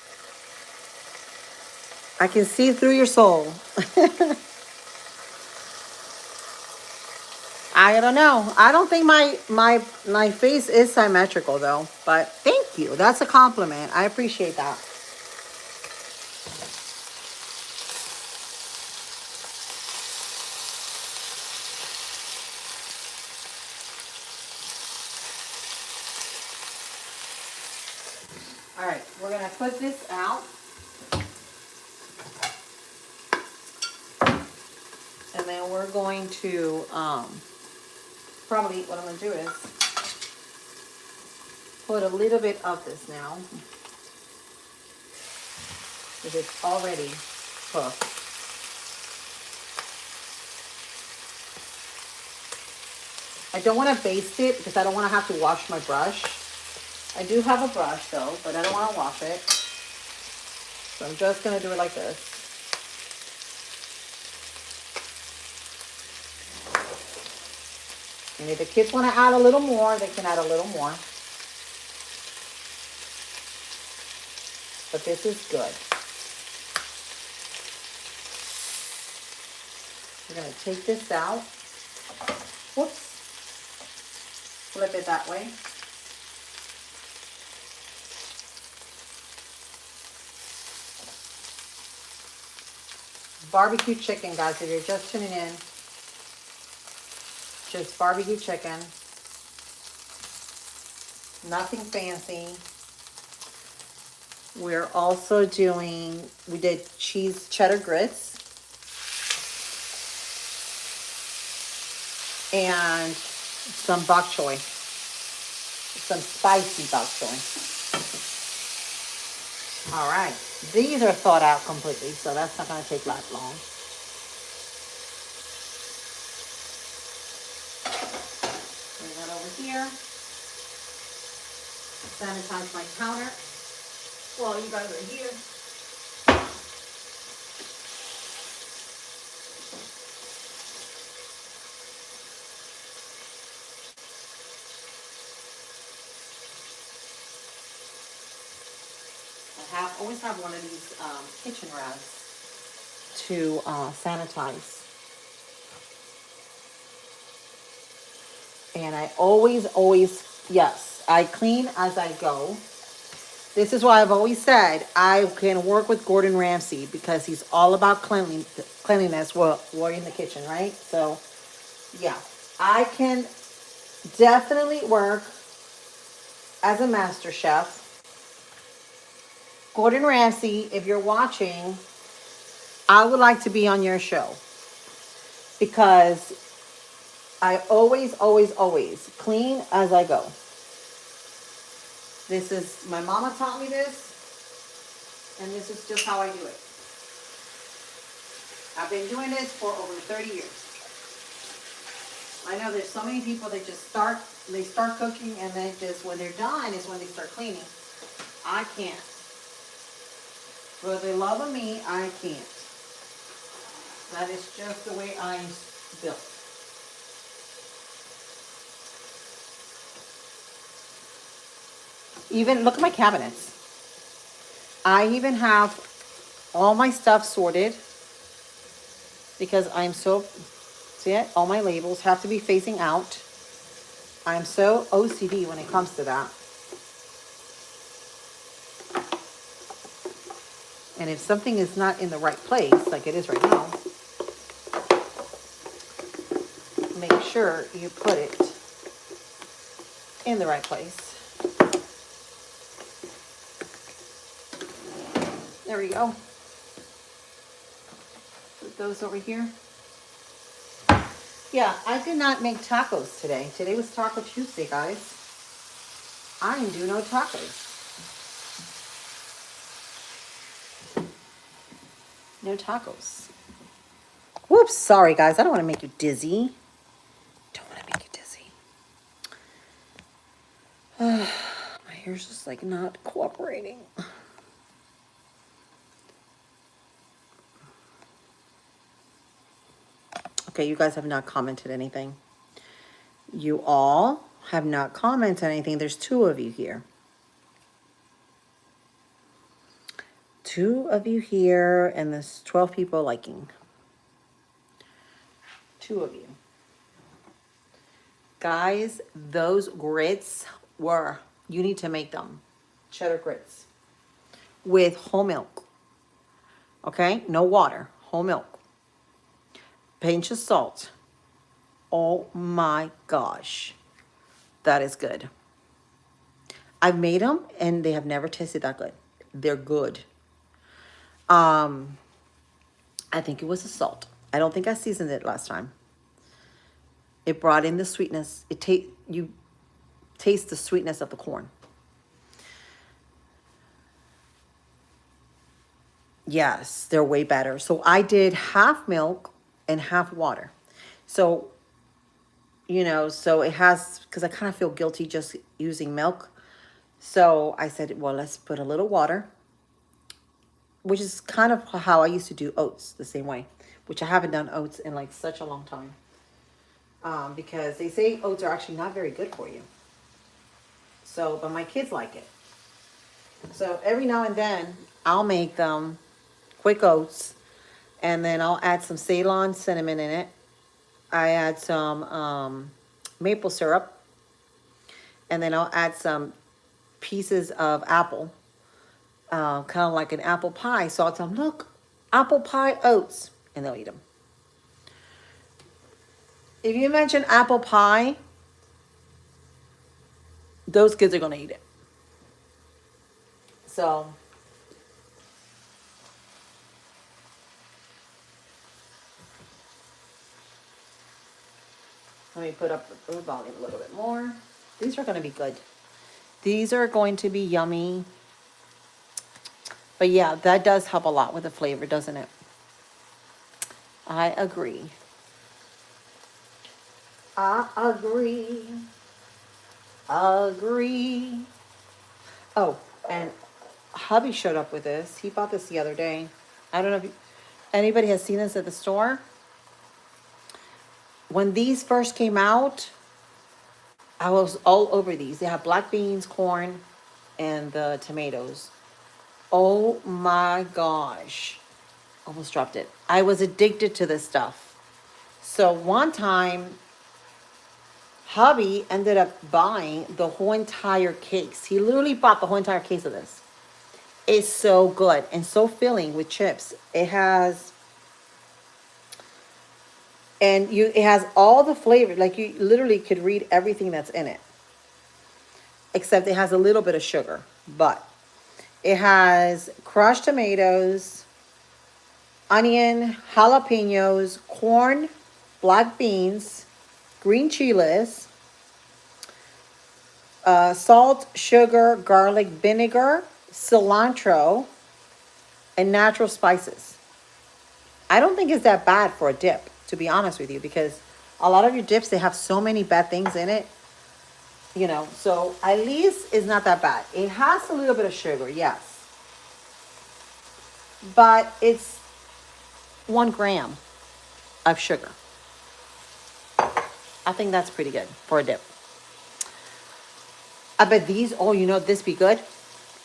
I can see through your soul. I don't know. I don't think my face is symmetrical though. But thank you. That's a compliment. I appreciate that. All right, we're gonna put this out. And then we're going to, probably what I'm gonna do is put a little bit of this now. Because it's already cooked. I don't want to baste it because I don't want to have to wash my brush. I do have a brush though, but I don't want to wash it. So I'm just going to do it like this. And if the kids want to add a little more, they can add a little more. But this is good. We're going to take this out. Whoops. Flip it that way. Barbecue chicken, guys, if you're just tuning in. Just barbecue chicken. Nothing fancy. We're also doing, we did cheese cheddar grits. And some bok choy. Some spicy bok choy. All right. These are thawed out completely, so that's not going to take that long. Bring that over here. Sanitize my counter while you guys are here. Always have one of these kitchen rags to sanitize. And I always, yes, I clean as I go. This is why I've always said I can work with Gordon Ramsay because he's all about cleanliness while in the kitchen, right? So, yeah, I can definitely work as a master chef. Gordon Ramsay, if you're watching, I would like to be on your show because I always clean as I go. This is, my mama taught me this, and this is just how I do it. I've been doing this for over 30 years. I know there's so many people that just start cooking and then just when they're done is when they start cleaning. I can't. For the love of me, I can't. That is just the way I'm built. Even look at my cabinets. I even have all my stuff sorted because I'm so, see it? All my labels have to be facing out. I'm so OCD when it comes to that. And if something is not in the right place, like it is right now, make sure you put it in the right place. There we go. Put those over here. Yeah, I did not make tacos today. Today was Taco Tuesday, guys. I didn't do no tacos. No tacos. Whoops, sorry guys. I don't want to make you dizzy. Don't want to make you dizzy. My hair's just like not cooperating. Okay, you guys have not commented anything. You all have not commented anything. There's 2 of you here. 2 of you here, and there's 12 people liking. 2 of you. Guys, those grits you need to make them. Cheddar grits. With whole milk. Okay? No water. Whole milk. Pinch of salt. Oh my gosh. That is good. I've made them and they have never tasted that good. They're good. I think it was the salt. I don't think I seasoned it last time. It brought in the sweetness. You taste the sweetness of the corn. Yes, they're way better. So I did half milk and half water. So, so it has, because I kind of feel guilty just using milk. So I said, well, let's put a little water, which is kind of how I used to do oats the same way, which I haven't done oats in like such a long time. Because they say oats are actually not very good for you. So, but my kids like it. So every now and then I'll make them quick oats and then I'll add some Ceylon cinnamon in it. I add some maple syrup and then I'll add some pieces of apple, kind of like an apple pie. So I'll tell them, look, apple pie oats, and they'll eat them. If you mention apple pie, those kids are going to eat it. So, let me put up the volume a little bit more. These are going to be good. These are going to be yummy. But yeah, that does help a lot with the flavor, doesn't it? I agree. I agree. Agree. Oh, and hubby showed up with this. He bought this the other day. I don't know if anybody has seen this at the store. When these first came out, I was all over these. They have black beans, corn, and the tomatoes. Oh my gosh. Almost dropped it. I was addicted to this stuff. So one time, hubby ended up buying the whole entire case. He literally bought the whole entire case of this. It's so good and so filling with chips. It has, and it has all the flavor. Like you literally could read everything that's in it. Except it has a little bit of sugar. But it has crushed tomatoes, onion, jalapenos, corn, black beans, green chiles, salt, sugar, garlic, vinegar, cilantro, and natural spices. I don't think it's that bad for a dip, to be honest with you, because a lot of your dips, they have so many bad things in it, you know, so at least it's not that bad. It has a little bit of sugar, yes, but it's 1 gram of sugar. I think that's pretty good for a dip. I bet these, oh, you know, this be good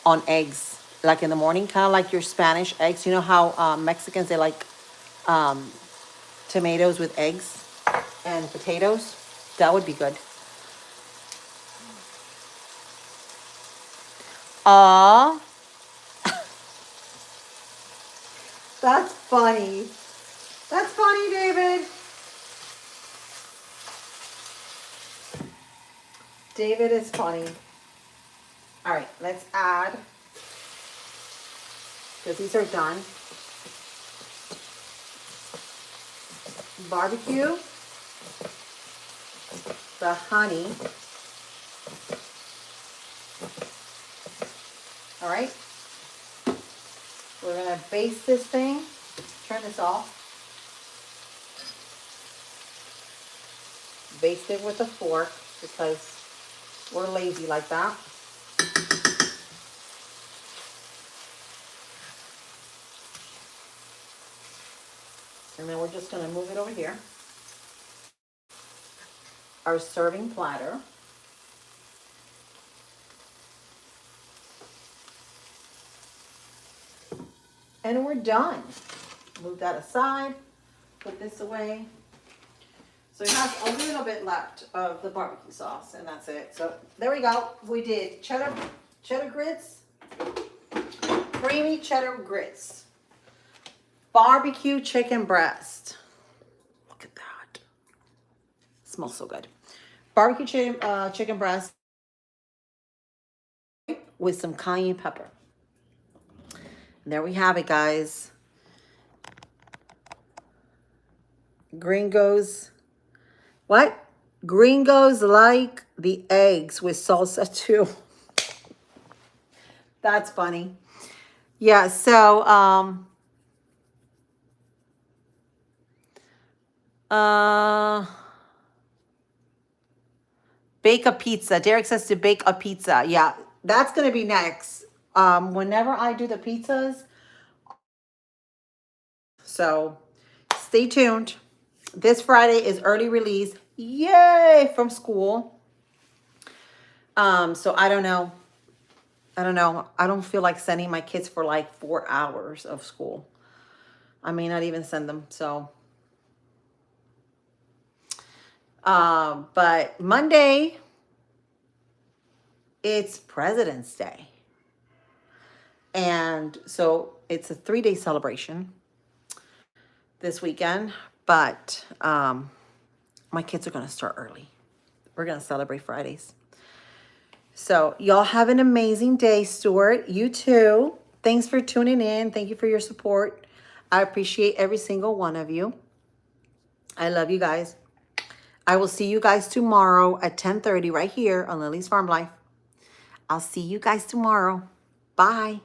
on eggs, like in the morning, kind of like your Spanish eggs. You know how Mexicans, they like tomatoes with eggs and potatoes? That would be good. Aw. That's funny. That's funny, David. David is funny. All right, let's add, because these are done, barbecue, the honey. All right. We're going to baste this thing. Turn this off. Baste it with a fork because we're lazy like that. And then we're just going to move it over here. Our serving platter. And we're done. Move that aside. Put this away. So it has a little bit left of the barbecue sauce, and that's it. So there we go. We did cheddar grits, creamy cheddar grits, barbecue chicken breast. Look at that. It smells so good. Barbecue chicken breast with some cayenne pepper. And there we have it, guys. Gringos. What? Gringos like the eggs with salsa too. That's funny. Yeah, so bake a pizza. Derek says to bake a pizza. Yeah, that's gonna be next. Whenever I do the pizzas. So stay tuned. This Friday is early release. Yay, from school. So I don't know. I don't feel like sending my kids for like 4 hours of school. I may not even send them. So, but Monday, it's President's Day. And so it's a 3-day celebration this weekend. But my kids are going to start early. We're going to celebrate Fridays. So y'all have an amazing day, Stuart. You too. Thanks for tuning in. Thank you for your support. I appreciate every single one of you. I love you guys. I will see you guys tomorrow at 10:30 right here on Lily's Farm Life. I'll see you guys tomorrow. Bye.